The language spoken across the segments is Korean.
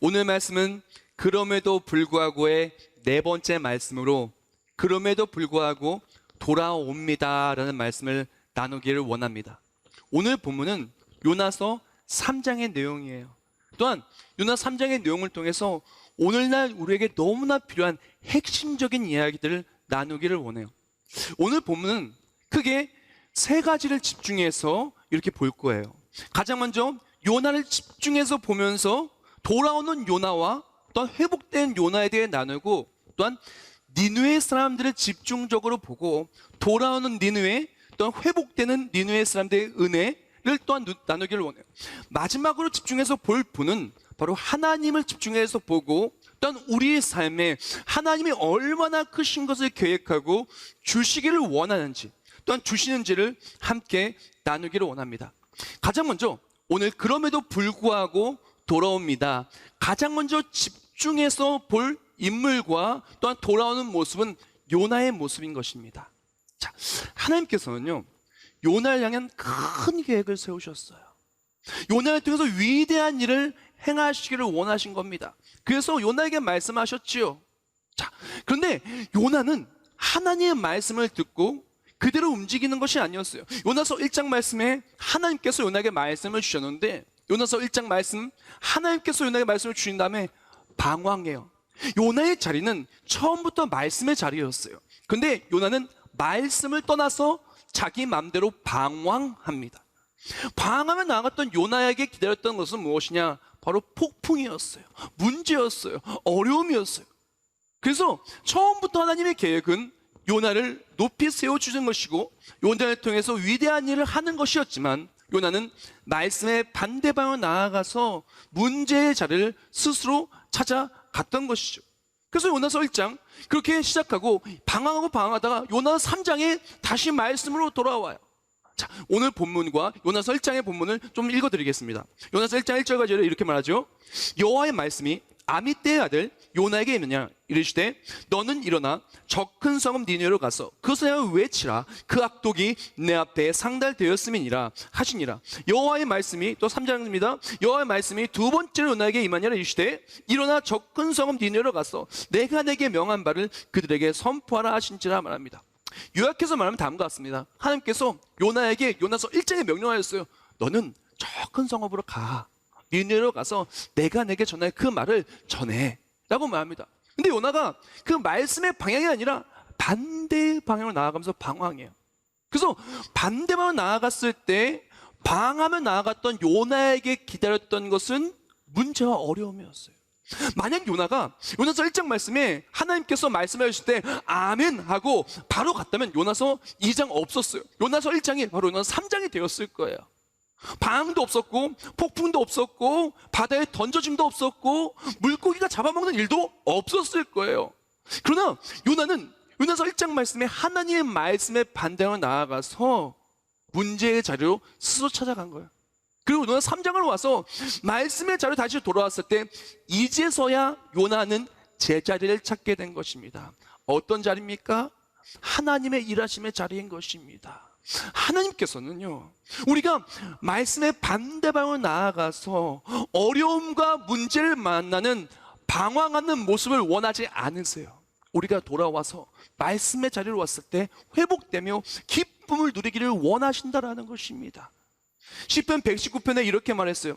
오늘 말씀은 그럼에도 불구하고의 네 번째 말씀으로 그럼에도 불구하고 돌아옵니다라는 말씀을 나누기를 원합니다. 오늘 본문은 요나서 3장의 내용이에요. 또한 요나 3장의 내용을 통해서 오늘날 우리에게 너무나 필요한 핵심적인 이야기들을 나누기를 원해요. 오늘 본문은 크게 세 가지를 집중해서 이렇게 볼 거예요. 가장 먼저 요나를 집중해서 보면서 돌아오는 요나와 또한 회복된 요나에 대해 나누고, 또한 니느웨 사람들을 집중적으로 보고 돌아오는 니느웨 또한 회복되는 니느웨 사람들의 은혜를 또한 나누기를 원해요. 마지막으로 집중해서 볼 분은 바로 하나님을 집중해서 보고, 또한 우리의 삶에 하나님이 얼마나 크신 것을 계획하고 주시기를 원하는지, 또한 주시는지를 함께 나누기를 원합니다. 가장 먼저 오늘 그럼에도 불구하고 돌아옵니다. 가장 먼저 집중해서 볼 인물과 또한 돌아오는 모습은 요나의 모습인 것입니다. 자, 하나님께서는요, 요나를 향한 큰 계획을 세우셨어요. 요나를 통해서 위대한 일을 행하시기를 원하신 겁니다. 그래서 요나에게 말씀하셨지요. 자, 그런데 요나는 하나님의 말씀을 듣고 그대로 움직이는 것이 아니었어요. 요나서 1장 말씀에 하나님께서 요나에게 말씀을 주셨는데, 요나서 1장 말씀, 하나님께서 요나에게 말씀을 주신 다음에 방황해요. 요나의 자리는 처음부터 말씀의 자리였어요. 근데 요나는 말씀을 떠나서 자기 마음대로 방황합니다. 방황하며 나아갔던 요나에게 기다렸던 것은 무엇이냐? 바로 폭풍이었어요. 문제였어요. 어려움이었어요. 그래서 처음부터 하나님의 계획은 요나를 높이 세워주는 것이고 요나를 통해서 위대한 일을 하는 것이었지만, 요나는 말씀의 반대 방향으로 나아가서 문제의 자리를 스스로 찾아갔던 것이죠. 그래서 요나서 1장 그렇게 시작하고 방황하고 방황하다가 요나 3장에 다시 말씀으로 돌아와요. 자, 오늘 본문과 요나서 1장의 본문을 좀 읽어드리겠습니다. 요나서 1장 1절까지 이렇게 말하죠. 여호와의 말씀이 아미떼의 아들 요나에게 있느냐 이르시되 너는 일어나 저 큰 성읍 니느웨로 가서 그것을 향하여 외치라. 그 악독이 내 앞에 상달되었음이니라 하시니라. 여호와의 말씀이 또 3장입니다. 여호와의 말씀이 두 번째로 요나에게 임하니라 이르시되 일어나 저 큰 성읍 니느웨로 가서 내가 내게 명한 바를 그들에게 선포하라 하신지라 말합니다. 요약해서 말하면 다음과 같습니다. 하나님께서 요나에게 요나서 1장에 명령하였어요. 너는 저 큰 성읍으로 가. 니느웨로 가서 내가 내게 전할 그 말을 전해 라고 말합니다. 근데 요나가 그 말씀의 방향이 아니라 반대 방향으로 나아가면서 방황해요. 그래서 반대 방향으로 나아갔을 때 방황하며 나아갔던 요나에게 기다렸던 것은 문제와 어려움이었어요. 만약 요나가 요나서 1장 말씀에 하나님께서 말씀하실 때 아멘 하고 바로 갔다면 요나서 2장 없었어요. 요나서 1장이 바로 요나서 3장이 되었을 거예요. 방황도 없었고 폭풍도 없었고 바다에 던져짐도 없었고 물고기가 잡아먹는 일도 없었을 거예요. 그러나 요나는 요나서 1장 말씀에 하나님의 말씀에 반대로 나아가서 문제의 자리로 스스로 찾아간 거예요. 그리고 요나 3장으로 와서 말씀의 자리로 다시 돌아왔을 때 이제서야 요나는 제자리를 찾게 된 것입니다. 어떤 자리입니까? 하나님의 일하심의 자리인 것입니다. 하나님께서는요, 우리가 말씀의 반대 방향으로 나아가서 어려움과 문제를 만나는 방황하는 모습을 원하지 않으세요. 우리가 돌아와서 말씀의 자리로 왔을 때 회복되며 기쁨을 누리기를 원하신다라는 것입니다. 시편 119편에 이렇게 말했어요.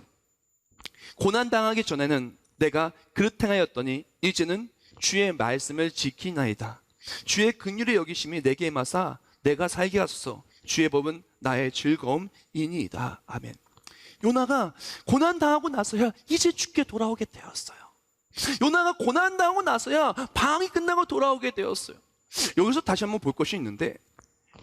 고난당하기 전에는 내가 그릇 행하였더니 이제는 주의 말씀을 지키나이다. 주의 긍휼의 여기심이 내게 임하사 내가 살게 하소서. 주의 법은 나의 즐거움이니이다. 아멘. 요나가 고난당하고 나서야 이제 주께 돌아오게 되었어요. 요나가 고난당하고 나서야 방황이 끝나고 돌아오게 되었어요. 여기서 다시 한번 볼 것이 있는데,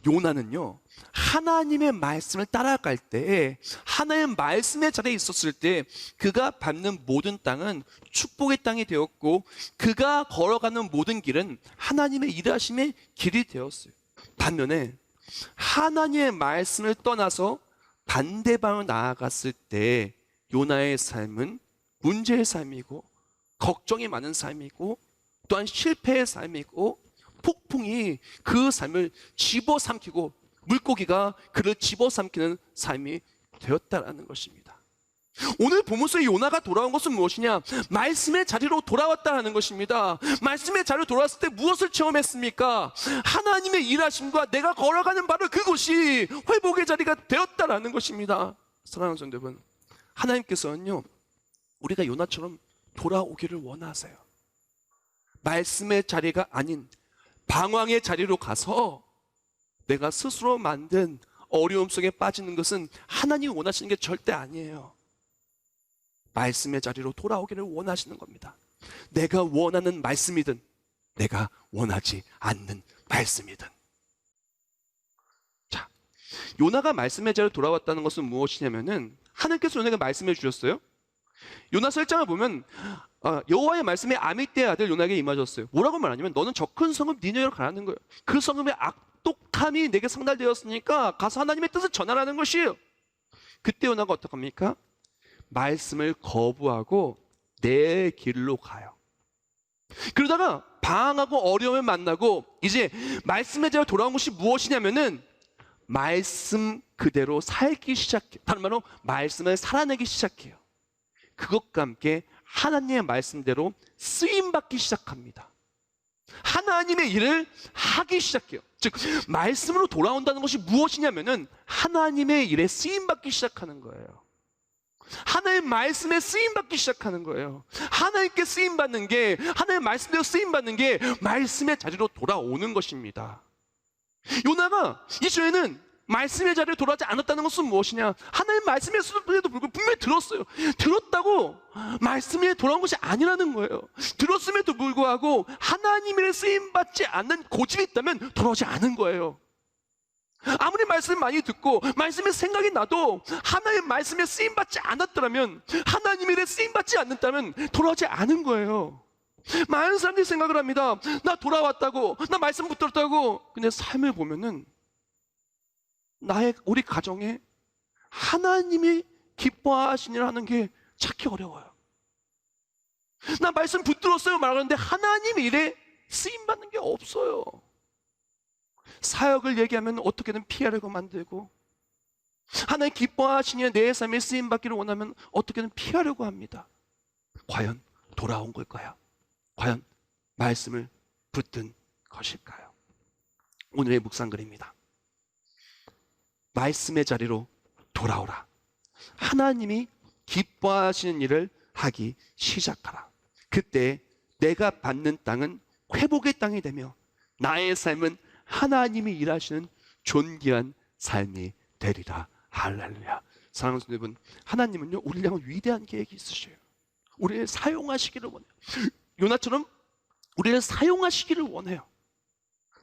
요나는요, 하나님의 말씀을 따라갈 때, 하나님의 말씀의 자리에 있었을 때 그가 밟는 모든 땅은 축복의 땅이 되었고 그가 걸어가는 모든 길은 하나님의 일하심의 길이 되었어요. 반면에 하나님의 말씀을 떠나서 반대 방향으로 나아갔을 때 요나의 삶은 문제의 삶이고 걱정이 많은 삶이고 또한 실패의 삶이고 폭풍이 그 삶을 집어삼키고 물고기가 그를 집어삼키는 삶이 되었다라는 것입니다. 오늘 본문서의 요나가 돌아온 것은 무엇이냐? 말씀의 자리로 돌아왔다는 것입니다. 말씀의 자리로 돌아왔을 때 무엇을 체험했습니까? 하나님의 일하심과 내가 걸어가는 바로 그곳이 회복의 자리가 되었다라는 것입니다. 사랑하는 성도 여러분, 하나님께서는요, 우리가 요나처럼 돌아오기를 원하세요. 말씀의 자리가 아닌 방황의 자리로 가서 내가 스스로 만든 어려움 속에 빠지는 것은 하나님이 원하시는 게 절대 아니에요. 말씀의 자리로 돌아오기를 원하시는 겁니다. 내가 원하는 말씀이든 내가 원하지 않는 말씀이든. 자, 요나가 말씀의 자리로 돌아왔다는 것은 무엇이냐면은 하나님께서 요나에게 말씀해 주셨어요. 요나서 1장을 보면 여호와의 말씀이 아미떼의 아들 요나에게 임하셨어요. 뭐라고 말하냐면 너는 저 큰 성읍 니느웨로 가라는 거예요. 그 성읍의 악독함이 내게 상달되었으니까 가서 하나님의 뜻을 전하라는 것이에요. 그때 요나가 어떡합니까? 말씀을 거부하고 내 길로 가요. 그러다가 방황하고 어려움을 만나고 이제 말씀의 자리로 돌아온 것이 무엇이냐면은 말씀 그대로 살기 시작해요. 다른 말로 말씀을 살아내기 시작해요. 그것과 함께 하나님의 말씀대로 쓰임받기 시작합니다. 하나님의 일을 하기 시작해요. 즉 말씀으로 돌아온다는 것이 무엇이냐면은 하나님의 일에 쓰임받기 시작하는 거예요. 하나님의 말씀에 쓰임받기 시작하는 거예요. 하나님께 쓰임받는 게, 하나님의 말씀대로 쓰임받는 게 말씀의 자리로 돌아오는 것입니다. 요나가 이전에는 말씀의 자리에 돌아오지 않았다는 것은 무엇이냐? 하나님 말씀에서도 불구하고 분명히 들었어요. 들었다고 말씀에 돌아온 것이 아니라는 거예요. 들었음에도 불구하고 하나님의 쓰임받지 않는 고집이 있다면 돌아오지 않은 거예요. 아무리 말씀을 많이 듣고 말씀의 생각이 나도 하나님의 말씀에 쓰임받지 않았더라면, 하나님의 일에 쓰임받지 않는다면 돌아오지 않은 거예요. 많은 사람들이 생각을 합니다. 나 돌아왔다고, 나 말씀 붙들었다고. 근데 삶을 보면은 우리 가정에 하나님이 기뻐하시니라는 게 찾기 어려워요. 나 말씀 붙들었어요 말하는데 하나님 일에 쓰임받는 게 없어요. 사역을 얘기하면 어떻게든 피하려고 만들고, 하나님 기뻐하시니 내 삶에 쓰임받기를 원하면 어떻게든 피하려고 합니다. 과연 돌아온 걸까요? 과연 말씀을 붙든 것일까요? 오늘의 묵상글입니다. 말씀의 자리로 돌아오라. 하나님이 기뻐하시는 일을 하기 시작하라. 그때 내가 받는 땅은 회복의 땅이 되며 나의 삶은 하나님이 일하시는 존귀한 삶이 되리라. 할렐루야. 사랑하는 여러분, 하나님은요 우리를 향한 위대한 계획이 있으셔요. 우리를 사용하시기를 원해요. 요나처럼 우리를 사용하시기를 원해요.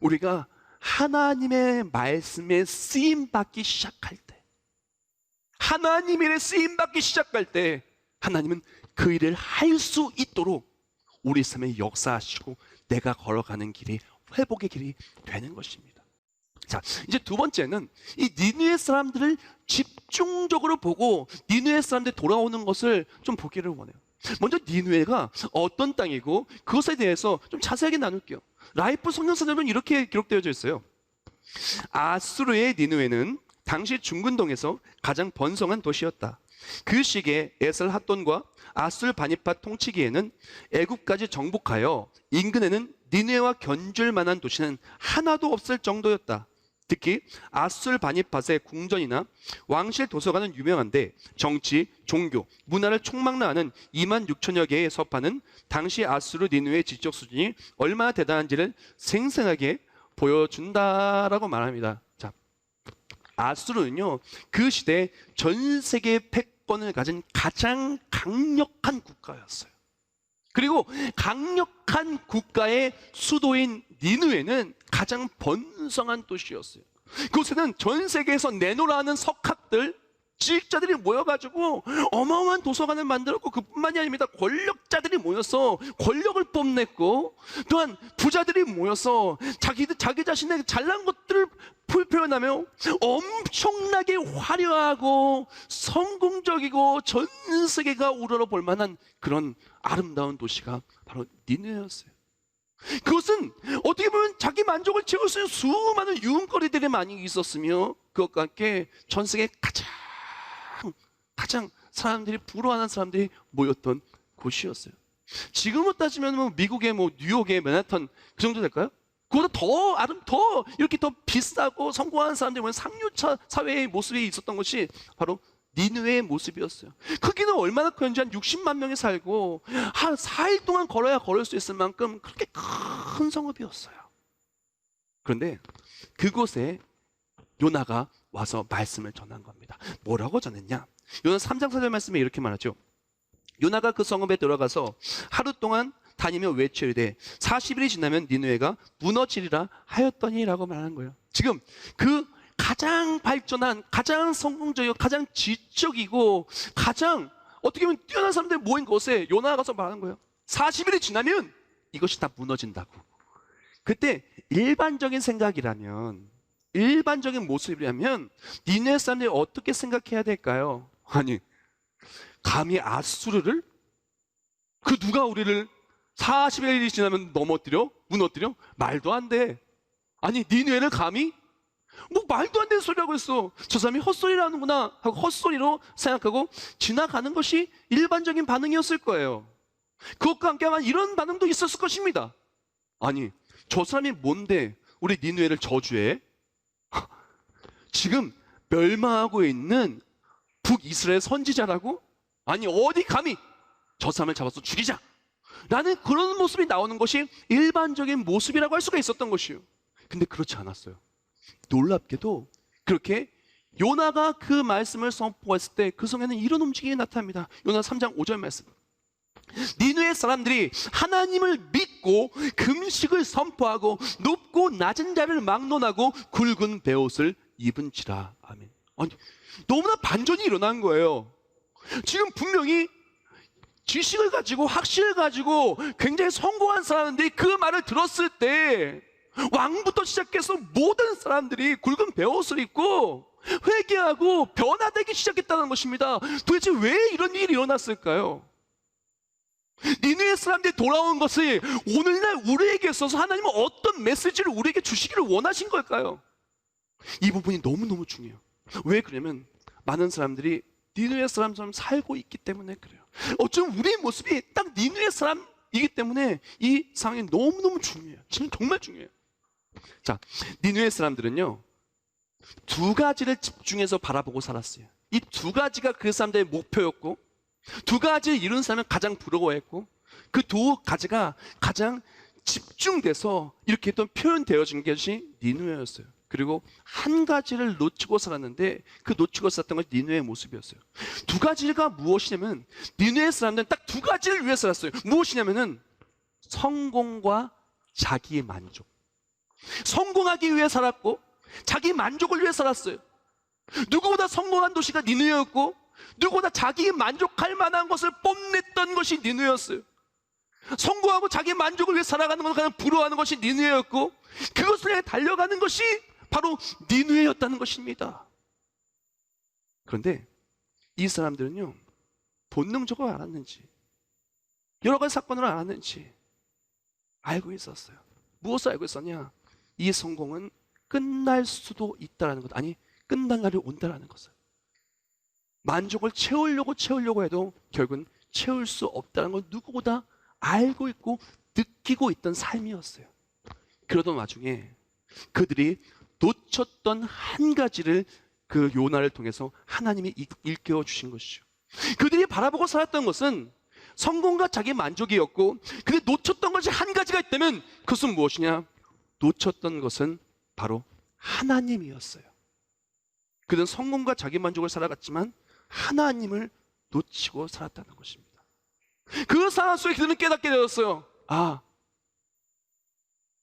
우리가 하나님의 말씀에 쓰임받기 시작할 때, 하나님의 일에 쓰임받기 시작할 때 하나님은 그 일을 할 수 있도록 우리 삶에 역사하시고 내가 걸어가는 길이 회복의 길이 되는 것입니다. 자, 이제 두 번째는 이 니느웨 사람들을 집중적으로 보고 니느웨 사람들이 돌아오는 것을 좀 보기를 원해요. 먼저 니느웨가 어떤 땅이고 그것에 대해서 좀 자세하게 나눌게요. 라이프 성경서에는 이렇게 기록되어져 있어요. 아수르의 니느웨는 당시 중근동에서 가장 번성한 도시였다. 그 시기에 에살핫돈과 아술 바니파 통치기에는 애굽까지 정복하여 인근에는 니느웨와 견줄 만한 도시는 하나도 없을 정도였다. 특히 아술 바니팟의 궁전이나 왕실 도서관은 유명한데 정치, 종교, 문화를 총망라하는 2만 6천여 개의 서판은 당시 아수르 니느웨의 지적 수준이 얼마나 대단한지를 생생하게 보여준다라고 말합니다. 자, 아수르는요 그 시대 전 세계 패권을 가진 가장 강력한 국가였어요. 그리고 강력한 국가의 수도인 니느웨는 가장 번성한 도시였어요. 그곳에는 전 세계에서 내노라는 석학들, 지식자들이 모여가지고 어마어마한 도서관을 만들었고, 그뿐만이 아닙니다. 권력자들이 모여서 권력을 뽐냈고, 또한 부자들이 모여서 자기 자신의 잘난 것들을 표현하며 엄청나게 화려하고 성공적이고 전 세계가 우러러볼 만한 그런 아름다운 도시가 바로 니느웨였어요. 그것은 어떻게 보면 자기 만족을 채울 수 있는 수많은 유흥거리들이 많이 있었으며, 그것과 함께 전 세계 가장 사람들이, 부러워하는 사람들이 모였던 곳이었어요. 지금으로 따지면 뭐 미국의 뭐 뉴욕의 맨하탄 그 정도 될까요? 그보다 더 이렇게 더 비싸고 성공한 사람들이 모인 상류차 사회의 모습이 있었던 것이 바로 니느웨의 모습이었어요. 크기는 얼마나 큰지 한 60만 명이 살고 한 4일 동안 걸어야 걸을 수 있을 만큼 그렇게 큰 성읍이었어요. 그런데 그곳에 요나가 와서 말씀을 전한 겁니다. 뭐라고 전했냐? 요나 3장 4절 말씀에 이렇게 말하죠. 요나가 그 성읍에 들어가서 하루 동안 다니며 외치되 40일이 지나면 니느웨가 무너지리라 하였더니라고 말하는 거예요. 지금 그 가장 발전한, 가장 성공적이고 가장 지적이고 가장 어떻게 보면 뛰어난 사람들이 모인 곳에 요나가 가서 말하는 거예요. 40일이 지나면 이것이 다 무너진다고. 그때 일반적인 생각이라면, 일반적인 모습이라면 니느웨 사람들이 어떻게 생각해야 될까요? 아니, 감히 아수르를? 그 누가 우리를 40일이 지나면 무너뜨려? 말도 안 돼. 아니, 니느웨를 감히? 뭐 말도 안 되는 소리라고 했어. 저 사람이 헛소리라는구나 하고 헛소리로 생각하고 지나가는 것이 일반적인 반응이었을 거예요. 그것과 함께 아마 이런 반응도 있었을 것입니다. 아니, 저 사람이 뭔데 우리 니느웨를 저주해? 지금 멸망하고 있는 북이스라엘 선지자라고? 아니, 어디 감히 저 사람을 잡아서 죽이자 라는 그런 모습이 나오는 것이 일반적인 모습이라고 할 수가 있었던 것이에요. 근데 그렇지 않았어요. 놀랍게도 그렇게 요나가 그 말씀을 선포했을 때 그 성에는 이런 움직임이 나타납니다. 요나 3장 5절 말씀. 니느웨 사람들이 하나님을 믿고 금식을 선포하고 높고 낮은 자를 막론하고 굵은 베옷을 입은지라. 아멘. 아니, 너무나 반전이 일어난 거예요. 지금 분명히 지식을 가지고 학식을 가지고 굉장히 성공한 사람들이 그 말을 들었을 때 왕부터 시작해서 모든 사람들이 굵은 베옷을 입고 회개하고 변화되기 시작했다는 것입니다. 도대체 왜 이런 일이 일어났을까요? 니느웨 사람들이 돌아온 것이 오늘날 우리에게 있어서 하나님은 어떤 메시지를 우리에게 주시기를 원하신 걸까요? 이 부분이 너무너무 중요해요. 왜 그러냐면 많은 사람들이 니느웨 사람처럼 살고 있기 때문에 그래요. 어쩌면 우리의 모습이 딱 니느웨 사람이기 때문에 이 상황이 너무너무 중요해요. 지금 정말 중요해요. 자, 니느웨 사람들은요, 두 가지를 집중해서 바라보고 살았어요. 이 두 가지가 그 사람들의 목표였고, 두 가지를 이룬 사람은 가장 부러워했고, 그 두 가지가 가장 집중돼서 이렇게 또 표현되어진 것이 니느웨였어요. 그리고 한 가지를 놓치고 살았는데 그 놓치고 살았던 것이 니느웨의 모습이었어요. 두 가지가 무엇이냐면 니느웨 사람들은 딱 두 가지를 위해 살았어요. 무엇이냐면은 성공과 자기 만족. 성공하기 위해 살았고 자기 만족을 위해 살았어요. 누구보다 성공한 도시가 니느웨였고 누구보다 자기 만족할 만한 것을 뽐냈던 것이 니느웨였어요. 성공하고 자기 만족을 위해 살아가는 것을 가장 부러워하는 것이 니느웨였고 그것을 향해 달려가는 것이 바로 니느웨였다는 것입니다. 그런데 이 사람들은요, 본능적으로 알았는지 여러 가지 사건을 알았는지 알고 있었어요. 무엇을 알고 있었냐? 이 성공은 끝날 수도 있다는 것, 아니 끝날 날이 온다는 것을. 만족을 채우려고 해도 결국은 채울 수 없다는 걸 누구보다 알고 있고 느끼고 있던 삶이었어요. 그러던 와중에 그들이 놓쳤던 한 가지를 그 요나를 통해서 하나님이 일깨워 주신 것이죠. 그들이 바라보고 살았던 것은 성공과 자기 만족이었고, 근데 놓쳤던 것이 한 가지가 있다면 그것은 무엇이냐? 놓쳤던 것은 바로 하나님이었어요. 그들은 성공과 자기 만족을 살아갔지만 하나님을 놓치고 살았다는 것입니다. 그 상황 속에 그들은 깨닫게 되었어요. 아,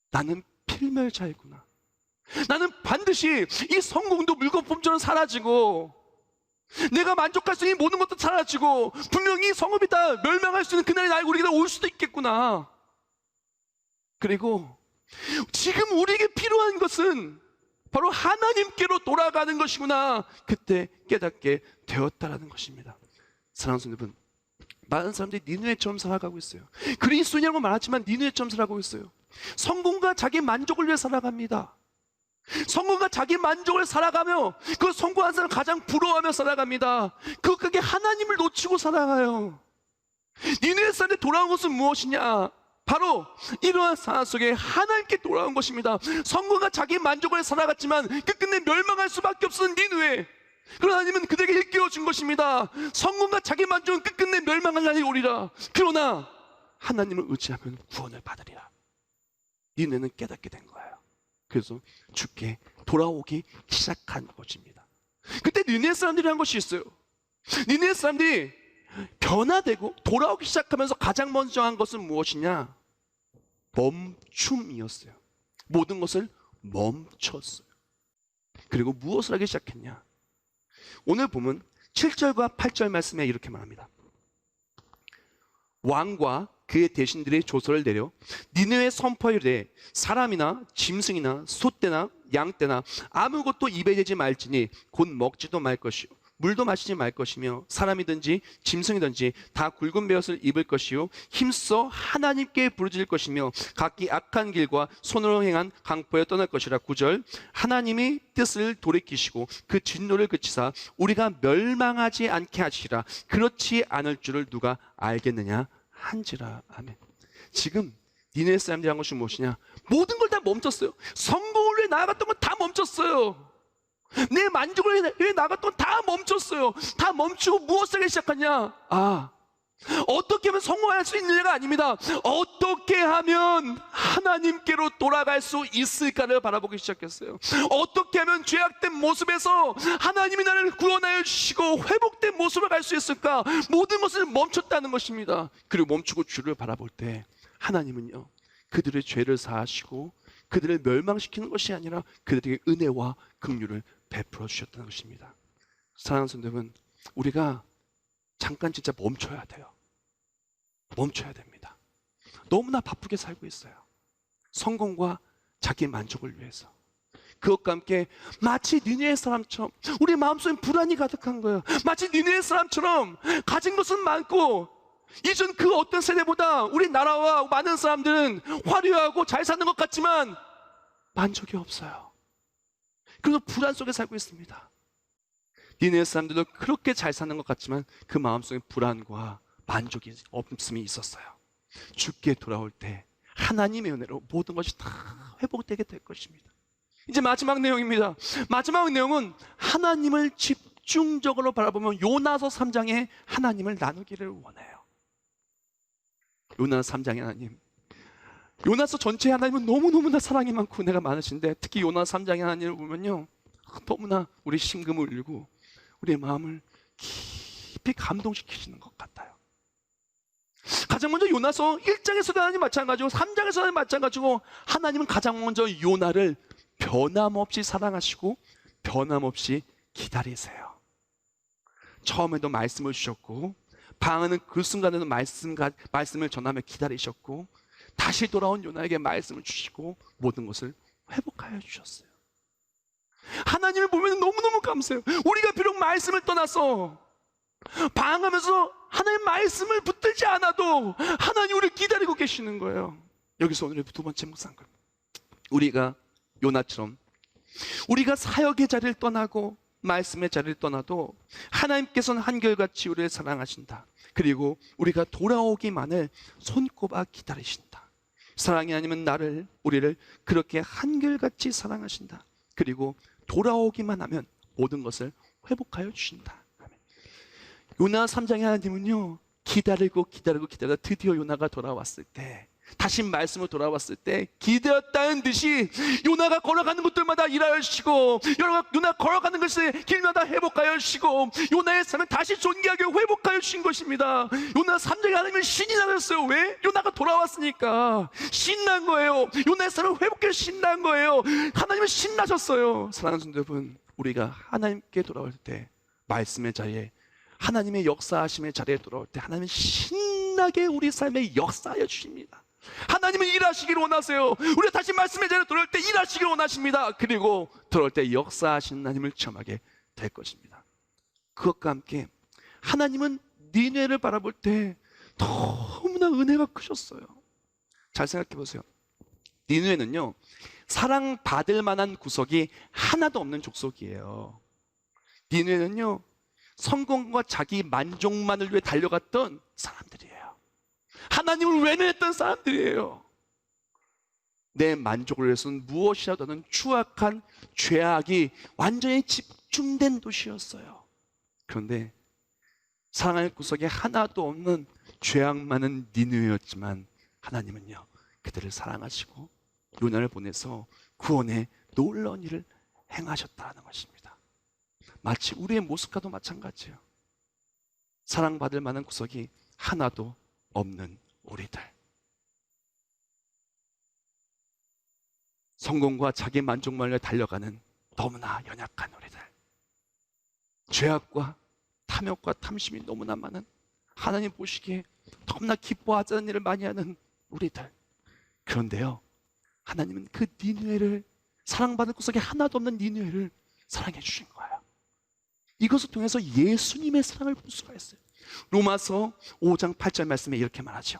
나는 필멸자이구나. 나는 반드시 이 성공도 물거품처럼 사라지고 내가 만족할 수 있는 모든 것도 사라지고 분명히 성읍이 다 멸망할 수 있는 그날이 나에게 우리에게 올 수도 있겠구나. 그리고 지금 우리에게 필요한 것은 바로 하나님께로 돌아가는 것이구나. 그때 깨닫게 되었다라는 것입니다. 사랑하는 여러분, 많은 사람들이 니느웨처럼 살아가고 있어요. 그리스도인이라고 말하지만 니느웨처럼 살아가고 있어요. 성공과 자기 만족을 위해 살아갑니다. 성공과 자기 만족을 살아가며 그 성공한 사람 가장 부러워하며 살아갑니다. 그게 하나님을 놓치고 살아가요. 니네 사람들 돌아온 것은 무엇이냐? 바로 이러한 상황 속에 하나님께 돌아온 것입니다. 성공과 자기 만족을 살아갔지만 끝끝내 멸망할 수밖에 없었던 니느웨. 그러나 하나님은 그들에게 일깨워 준 것입니다. 성공과 자기 만족은 끝끝내 멸망할 날이 오리라. 그러나 하나님을 의지하면 구원을 받으리라. 니네는 깨닫게 된 거예요. 그래서 주께 돌아오기 시작한 것입니다. 그때 니네 사람들이 한 것이 있어요. 니네 사람들이 변화되고 돌아오기 시작하면서 가장 먼저 한 것은 무엇이냐? 멈춤이었어요. 모든 것을 멈췄어요. 그리고 무엇을 하기 시작했냐? 오늘 보면 7절과 8절 말씀에 이렇게 말합니다. 왕과 그의 대신들의 조서를 내려 니느웨에 선포하되 사람이나 짐승이나 소떼나 양떼나 아무것도 입에 대지 말지니 곧 먹지도 말 것이요 물도 마시지 말 것이며 사람이든지 짐승이든지 다 굵은 베옷을 입을 것이요 힘써 하나님께 부르짖을 것이며 각기 악한 길과 손으로 행한 강포에 떠날 것이라. 9절 하나님이 뜻을 돌이키시고 그 진노를 그치사 우리가 멸망하지 않게 하시라. 그렇지 않을 줄을 누가 알겠느냐 한지라. 아멘. 지금 니네 사람들이 한 것이 무엇이냐? 모든 걸 다 멈췄어요. 성공을 위해 나아갔던 건 다 멈췄어요. 내 만족을 위해 나갔던 건 다 멈췄어요. 다 멈추고 무엇을 하기 시작하냐? 어떻게 하면 성공할 수 있는 일가 아닙니다. 어떻게 하면 하나님께로 돌아갈 수 있을까를 바라보기 시작했어요. 어떻게 하면 죄악된 모습에서 하나님이 나를 구원하여 주시고 회복된 모습을 갈 수 있을까? 모든 것을 멈췄다는 것입니다. 그리고 멈추고 주를 바라볼 때 하나님은요, 그들의 죄를 사하시고 그들을 멸망시키는 것이 아니라 그들에게 은혜와 긍휼을 베풀어 주셨다는 것입니다. 사랑하는 성도 여러분, 우리가 잠깐 진짜 멈춰야 돼요. 멈춰야 됩니다. 너무나 바쁘게 살고 있어요. 성공과 자기 만족을 위해서. 그것과 함께 마치 니느웨 사람처럼 우리 마음속에 불안이 가득한 거예요. 마치 니느웨 사람처럼 가진 것은 많고 이전 그 어떤 세대보다 우리 나라와 많은 사람들은 화려하고 잘 사는 것 같지만 만족이 없어요. 그래서 불안 속에 살고 있습니다. 니느웨 사람들도 그렇게 잘 사는 것 같지만 그 마음속에 불안과 만족이 없음이 있었어요. 주께 돌아올 때 하나님의 은혜로 모든 것이 다 회복되게 될 것입니다. 이제 마지막 내용입니다. 마지막 내용은 하나님을 집중적으로 바라보면 요나서 3장에 하나님을 나누기를 원해요. 요나서 3장의 하나님, 요나서 전체의 하나님은 너무너무나 사랑이 많고 은혜가 많으신데 특히 요나서 3장의 하나님을 보면요, 너무나 우리 심금을 울리고 우리의 마음을 깊이 감동시키시는 것 같아요. 가장 먼저 요나서 1장에서도 하나님 마찬가지고 3장에서도 하나님 마찬가지고 하나님은 가장 먼저 요나를 변함없이 사랑하시고 변함없이 기다리세요. 처음에도 말씀을 주셨고 방언은 그 순간에도 말씀을 전하며 기다리셨고 다시 돌아온 요나에게 말씀을 주시고 모든 것을 회복하여 주셨어요. 하나님을 보면 너무너무 감사해요. 우리가 비록 말씀을 떠나서 방황하면서 하나님 말씀을 붙들지 않아도 하나님 우리를 기다리고 계시는 거예요. 여기서 오늘의 두 번째 묵상, 우리가 요나처럼 우리가 사역의 자리를 떠나고 말씀의 자리를 떠나도 하나님께서는 한결같이 우리를 사랑하신다. 그리고 우리가 돌아오기만을 손꼽아 기다리신다. 사랑의 하나님은 우리를 그렇게 한결같이 사랑하신다. 그리고 돌아오기만 하면 모든 것을 회복하여 주신다. 요나 3장의 하나님은요, 기다리고 드디어 요나가 돌아왔을 때, 다시 말씀으로 돌아왔을 때 기다렸다는 듯이 요나가 걸어가는 곳들마다 일하여 주시고 요나 걸어가는 것을 길마다 회복하여 주시고 요나의 삶을 다시 존귀하게 회복하여 주신 것입니다. 요나 3장의 하나님은 신이 나셨어요. 왜? 요나가 돌아왔으니까 신난 거예요. 요나의 삶을 회복해 신난 거예요. 하나님은 신나셨어요. 사랑하는 성도 여러분, 우리가 하나님께 돌아올 때 말씀의 자리에 하나님의 역사하심의 자리에 돌아올 때 하나님은 신나게 우리 삶에 역사하여 주십니다. 하나님은 일하시기를 원하세요. 우리가 다시 말씀의 자리에 돌아올 때 일하시기를 원하십니다. 그리고 돌아올 때 역사하시는 하나님을 체험하게 될 것입니다. 그것과 함께 하나님은 니느웨를 바라볼 때 너무나 은혜가 크셨어요. 잘 생각해 보세요. 니느웨는요 사랑받을 만한 구석이 하나도 없는 족속이에요. 니네는요, 성공과 자기 만족만을 위해 달려갔던 사람들이에요. 하나님을 외면했던 사람들이에요. 내 만족을 위해서는 무엇이라도 하는 추악한 죄악이 완전히 집중된 도시였어요. 그런데 사랑할 구석에 하나도 없는 죄악 많은 니느웨였지만 하나님은요, 그들을 사랑하시고 요나를 보내서 구원의 놀라운 일을 행하셨다는 것입니다. 마치 우리의 모습과도 마찬가지예요. 사랑받을 만한 구석이 하나도 없는 우리들. 성공과 자기 만족만을 위해 달려가는 너무나 연약한 우리들. 죄악과 탐욕과 탐심이 너무나 많은, 하나님 보시기에 너무나 기뻐하지 않는 일을 많이 하는 우리들. 그런데요, 하나님은 그 니느웨를, 사랑받을 구석이 하나도 없는 니느웨를 사랑해 주신 거예요. 이것을 통해서 예수님의 사랑을 볼 수가 있어요. 로마서 5장 8절 말씀에 이렇게 말하죠.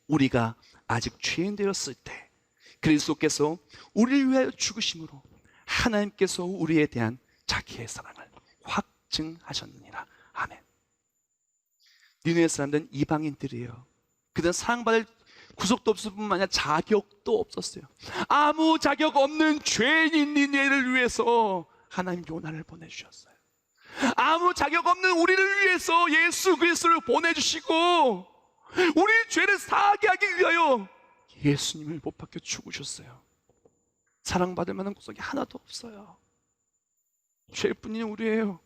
우리가 아직 죄인 되었을 때 그리스도께서 우리를 위하여 죽으심으로 하나님께서 우리에 대한 자기의 사랑을 확증하셨느니라. 아멘. 니느웨 사람들은 이방인들이에요. 그들은 사랑받을 구속도 없을 뿐만 아니라 자격도 없었어요. 아무 자격 없는 죄인인 니느웨를 위해서 하나님 요나를 보내주셨어요. 아무 자격 없는 우리를 위해서 예수 그리스도를 보내주시고 우리의 죄를 사하게 하기 위하여 예수님을 못 박혀 죽으셨어요. 사랑받을 만한 구석이 하나도 없어요. 죄뿐인 우리예요.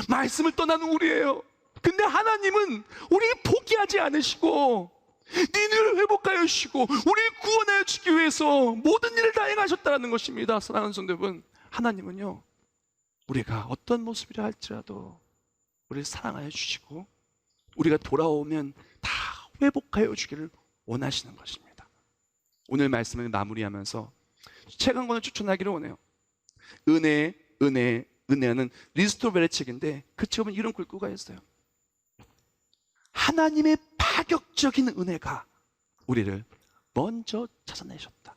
말씀을 떠나는 우리예요. 근데 하나님은 우리를 포기하지 않으시고 니느웨를 회복하여 주시고 우리를 구원하여 주기 위해서 모든 일을 다 행하셨다는 것입니다. 사랑하는 성도 여러분, 하나님은요, 우리가 어떤 모습이라 할지라도 우리를 사랑하여 주시고 우리가 돌아오면 다 회복하여 주기를 원하시는 것입니다. 오늘 말씀을 마무리하면서 책 한 권을 추천하기를 원해요. 은혜하는 리스토벨의 책인데 그 책은 이런 글귀가 있어요. 하나님의 파격적인 은혜가 우리를 먼저 찾아내셨다.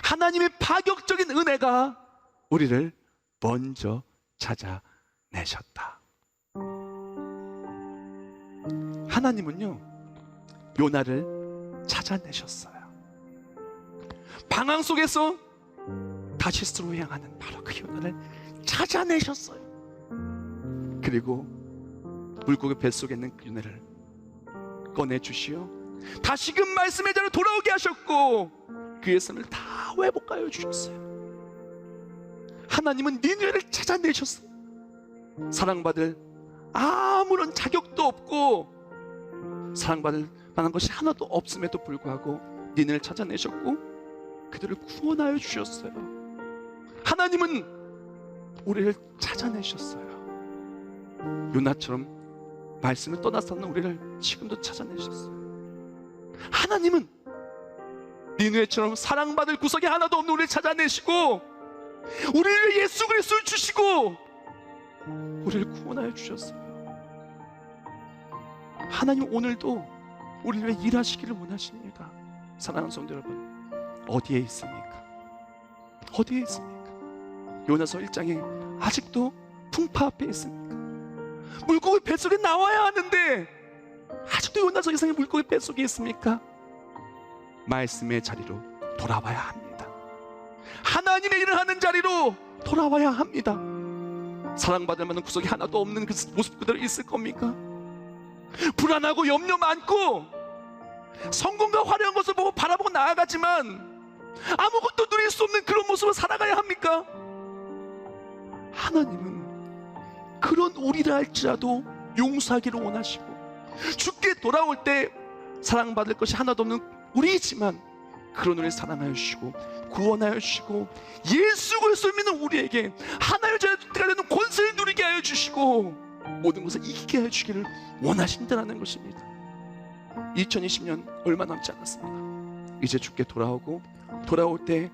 하나님의 파격적인 은혜가 우리를 먼저 찾아내셨다. 하나님은요, 요나를 찾아내셨어요. 방황 속에서 다시스로 향하는 바로 그 요나를 찾아내셨어요. 그리고 물고기 뱃속에 있는 그 요나를 꺼내주시어 다시금 말씀의 자로 돌아오게 하셨고 그의 삶을 다 회복하여 주셨어요. 하나님은 니느웨를 찾아내셨어요. 사랑받을 아무런 자격도 없고 사랑받을 만한 것이 하나도 없음에도 불구하고 니느웨를 찾아내셨고 그들을 구원하여 주셨어요. 하나님은 우리를 찾아내셨어요. 요나처럼 말씀을 떠나서는 우리를 지금도 찾아내셨어요. 하나님은 니느웨처럼 사랑받을 구석이 하나도 없는 우리를 찾아내시고 우리를 위해 예수 그리스도를 주시고 우리를 구원하여 주셨어요. 하나님 오늘도 우리를 위해 일하시기를 원하십니다. 사랑하는 성도 여러분, 어디에 있습니까? 어디에 있습니까? 요나서 1장에 아직도 풍파 앞에 있습니까? 물고기 뱃속에 나와야 하는데 아직도 요나서 이상의 물고기 뱃속에 있습니까? 말씀의 자리로 돌아와야 합니다. 하나님의 일을 하는 자리로 돌아와야 합니다. 사랑받을 만한 구석이 하나도 없는 그 모습 그대로 있을 겁니까? 불안하고 염려 많고 성공과 화려한 것을 보고 바라보고 나아가지만 아무것도 누릴 수 없는 그런 모습을 살아가야 합니까? 하나님은 그런 우리라 할지라도 용서하기를 원하시고 죽게 돌아올 때 사랑받을 것이 하나도 없는 우리이지만 그런 우리를 사랑하여 주시고 구원하여 주시고 예수 그리스도를 믿는 우리에게 하나님의 자녀가 되는 권세를 누리게 하여 주시고 모든 것을 이기게 하여 주기를 원하신다는 것입니다. 2020년 얼마 남지 않았습니다. 이제 주께 돌아올 때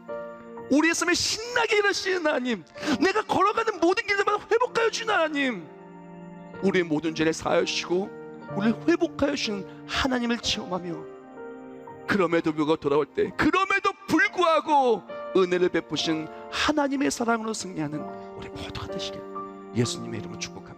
우리의 삶에 신나게 일하시는 하나님, 내가 걸어가는 모든 길들마다 회복하여 주시는 하나님, 우리의 모든 죄를 사하여 주시고 우리를 회복하여 주시는 하나님을 체험하며 그럼에도 불구하고 돌아올 때 그럼에도 불구하고 은혜를 베푸신 하나님의 사랑으로 승리하는 우리 모두가 되시길 예수님의 이름으로 축복합니다.